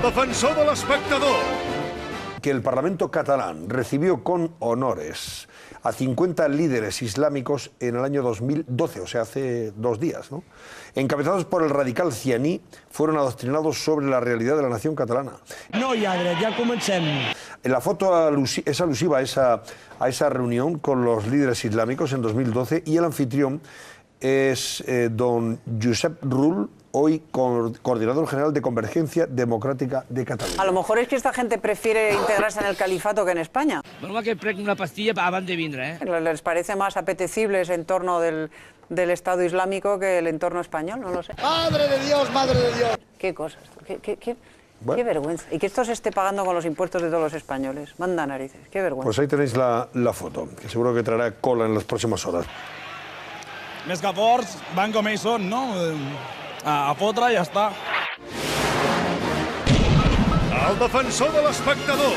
El defensor de l'espectador. Que el Parlamento catalán recibió con honores a 50 líderes islámicos en el año 2012, o sea, hace 2 días, ¿no? Encabezados por el radical Cianí, fueron adoctrinados sobre la realidad de la nación catalana. No hi ha dret, ja comencem. La foto es alusiva a esa reunión con los líderes islámicos en 2012 y el anfitrión es don Josep Rull, hoy coordinador general de Convergencia Democrática de Cataluña. A lo mejor es que esta gente prefiere integrarse en el califato que en España. Normal que prenc una pastilla abans de vindre, Les parece más apetecible ese entorno del Estado Islámico que el entorno español, no lo sé. Madre de Dios, madre de Dios. Qué cosas, qué vergüenza. Y que esto se esté pagando con los impuestos de todos los españoles. Manda narices, qué vergüenza. Pues ahí tenéis la foto, que seguro que traerá cola en las próximas horas. Més que forts, van com ells són, no? A fotre i ja està. El defensor de l'espectador.